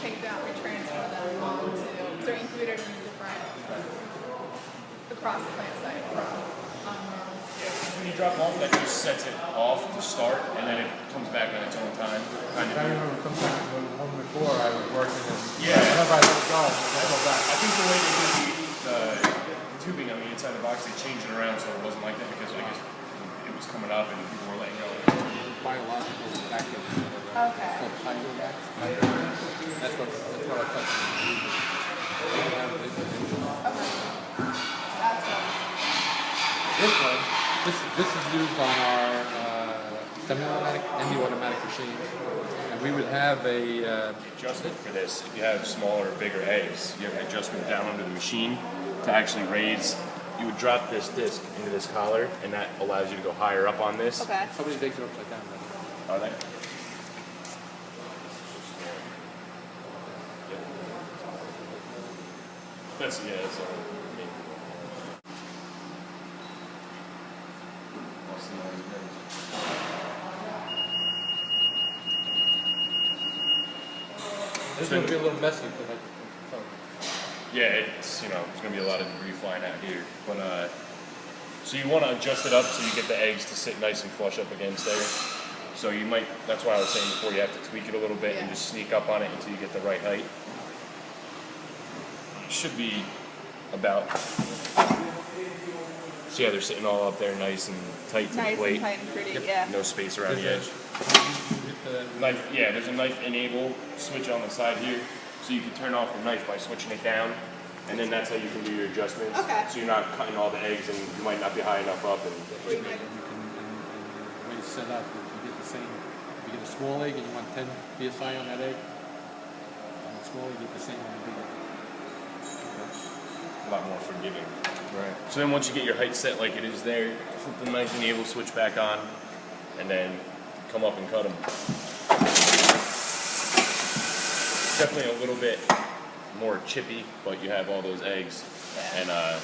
take down, we transfer them onto, so incubators are different across the plant site from. When you drop off, that just sets it off to start, and then it comes back on its own time. I remember sometimes when one before I was working and whenever I let it go, I go back. I think the way they did the tubing on the inside of the box, they changed it around so it wasn't like that because I guess it was coming up and people were letting go. Biological vacuum. Okay. It's called tidal vac. That's what I thought. That's what. This one, this is used on our semi-automatic machine, and we would have a Adjustment for this, if you have smaller or bigger eggs, you have an adjustment down under the machine to actually raise. You would drop this disc into this collar, and that allows you to go higher up on this. Okay. Some of these eggs are upside down. Are they? That's that's all. This is going to be a little messy because Yeah, it's there's gonna be a lot of debris flying out here, but so you want to adjust it up so you get the eggs to sit nice and flush up against there. So you might. That's why I was saying before you have to tweak it a little bit and just sneak up on it until you get the right height. Should be about. So yeah, they're sitting all up there, nice and tight to the plate. Nice and tight and pretty. Yeah. No space around the edge. Knife, yeah, there's a knife enable switch on the side here, so you can turn off the knife by switching it down, and then that's how you can do your adjustments. Okay. So you're not cutting all the eggs, and you might not be high enough up. And you can way to set up. If you get the same, if you get a small egg and you want 10 psi on that egg, on the small you get the same on the bigger. a lot more forgiving. Right. So then once you get your height set like it is there, flip the knife enable switch back on, and then come up and cut them. Definitely a little bit more chippy, but you have all those eggs. Yeah.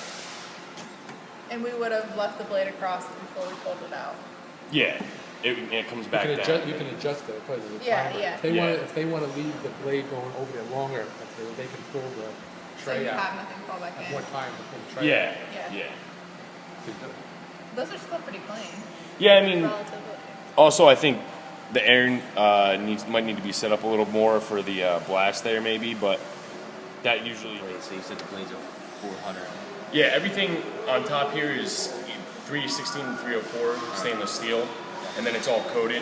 And we would have left the blade across before we pulled it out. Yeah, it comes back You down. can adjust it. Because of the Yeah, timer. yeah. If they want to leave the blade going over there longer, they can pull the So tray you out. have nothing fall back in. More time to pull the tray Yeah, Yeah. yeah. Those are still pretty clean. Yeah, I mean, Relatively. also I think the air might need to be set up a little more for the blast there maybe, but that usually... So you said the blades are 400. Yeah, everything on top here is 316 and 304 stainless steel, and then it's all coated.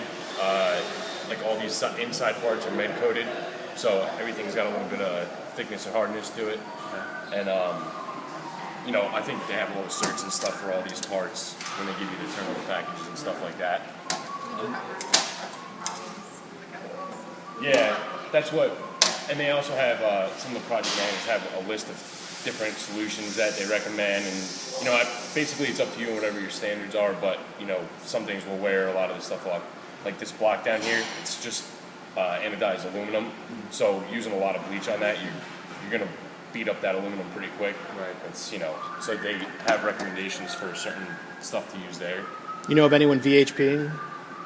Like all these inside parts are med coated, so everything's got a little bit of thickness and hardness to it. And I think they have little certs and stuff for all these parts when they give you the terminal packages and stuff like that. Yeah, that's what. And they also have some of the project managers have a list of different solutions that they recommend, and basically it's up to you and whatever your standards are. But some things will wear a lot of the stuff off. Like this block down here, it's just anodized aluminum. So using a lot of bleach on that, you're gonna beat up that aluminum pretty quick. Right. It's so they have recommendations for certain stuff to use there. You know of anyone VHPing?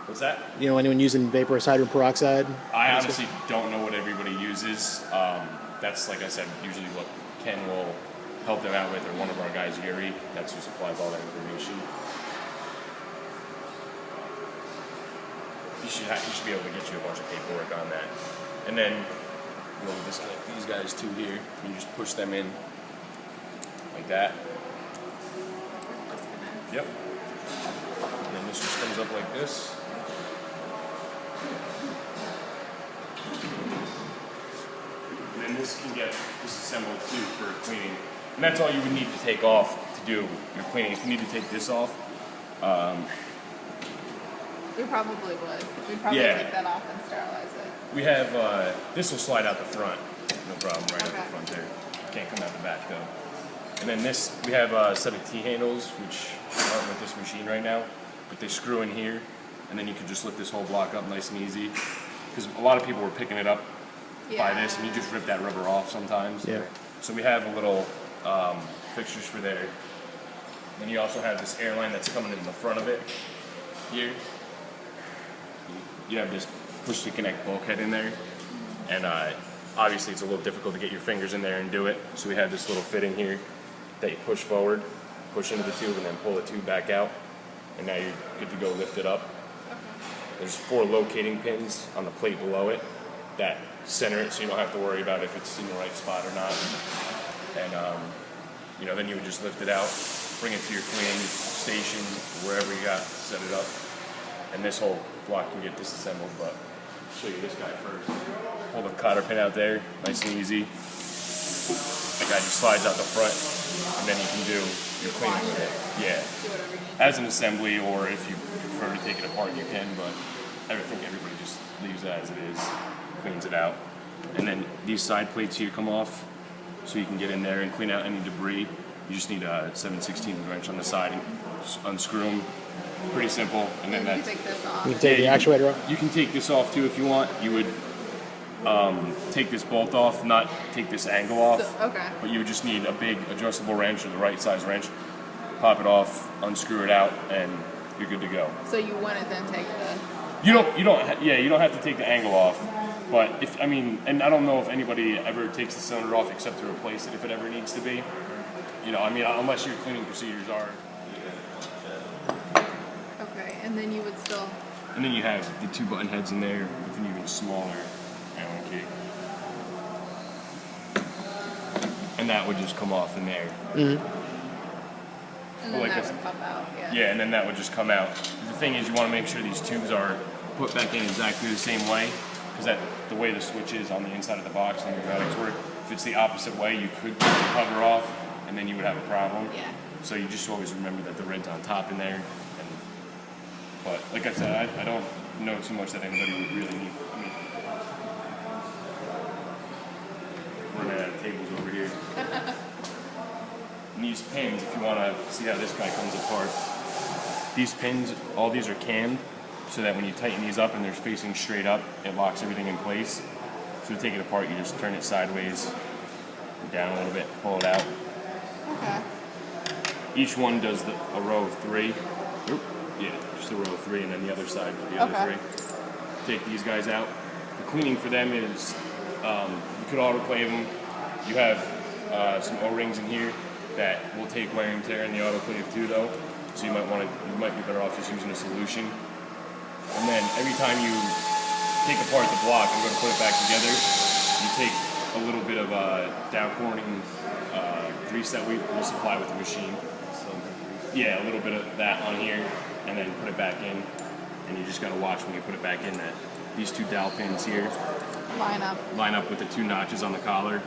What's that? You know anyone using vaporous hydrogen peroxide? I honestly don't know what everybody uses. That's, like I said, usually what Ken will help them out with, or one of our guys, Yuri. That's who supplies all that information. You should be able to get you a bunch of paperwork on that. And then we'll disconnect these guys too here. You just push them in like that. Yep. And then this just comes up like this. And then this can get disassembled too for cleaning. And that's all you would need to take off to do your cleaning. If you need to take this off, We probably would. We'd probably take that off and sterilize it. we have, this will slide out the front. No problem, right out Okay. the front there. Can't come out the back though. And then this, we have a set of T-handles, which aren't with this machine right now, but they screw in here, and then you can just lift this whole block up nice and easy. Because a lot of people were picking it up by this, and you just rip that rubber off sometimes. Yeah. So we have a little fixtures for there. Then you also have this airline that's coming in the front of it here. You have this push to connect bulkhead in there, and obviously it's a little difficult to get your fingers in there and do it. So we have this little fitting here that you push forward, push into the tube, and then pull the tube back out. And now you're good to go lift it up. There's 4 locating pins on the plate below it that center it, so you don't have to worry about if it's in the right spot or not. And then you would just lift it out, bring it to your cleaning station, wherever you got, set it up. And this whole block can get disassembled, but I'll show you this guy first. Pull the cotter pin out there, nice and easy. That guy just slides out the front, and then you can do your cleaning with it. Yeah. As an assembly, or if you prefer to take it apart, you can, but I think everybody just leaves it as it is, cleans it out. And then these side plates here come off, so you can get in there and clean out any debris. You just need a 7/16 wrench on the side and just unscrew them. Pretty simple. And then You that's, take this off. You can take the actuator off. you can take this off too if you want. You would take this bolt off, not take this angle off. So, okay. But you would just need a big adjustable wrench or the right size wrench. Pop it off, unscrew it out, and you're good to go. So you wouldn't then take the. You don't have to take the angle off. But and I don't know if anybody ever takes the cylinder off except to replace it if it ever needs to be. Unless your cleaning procedures are. Okay, and then you would still. And then you have the 2 button heads in there with an even smaller Allen key. And that would just come off in there. And then Like that this. would pop out. Yeah. Yeah, and then that would just come out. The thing is, you want to make sure these tubes are put back in exactly the same way, because the way the switch is on the inside of the box and the pneumatics work, if it's the opposite way, you could take the cover off, and then you would have a problem. Yeah. So you just always remember that the red's on top in there. But like I said, I don't know too much that anybody would really need. Running out of tables over here. And these pins, if you want to see how this guy comes apart, these pins, all these are cammed, so that when you tighten these up and they're facing straight up, it locks everything in place. So to take it apart, you just turn it sideways, down a little bit, pull it out. Okay. Each one does a row of 3. Yeah, just a row of 3, and then the other side for the other 3. Take these guys out. The cleaning for them is, you could autoclave them. You have some O-rings in here that will take wear and tear in the autoclave too, though. So you might be better off just using a solution. And then every time you take apart the block and go to put it back together, you take a little bit of Dow Corning grease that we will supply with the machine. Yeah, a little bit of that on here, and then put it back in. And you just gotta watch when you put it back in that these 2 dowel pins here Line up with the 2 notches on the collar.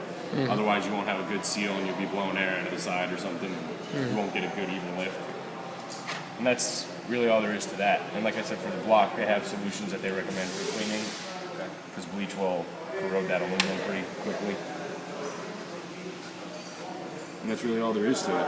Otherwise, you won't have a good seal, and you'll be blowing air out of the side or something. And you won't get a good even lift. And that's really all there is to that. And like I said, for the block, they have solutions that they recommend for cleaning, because bleach will corrode that aluminum pretty quickly. And that's really all there is to it.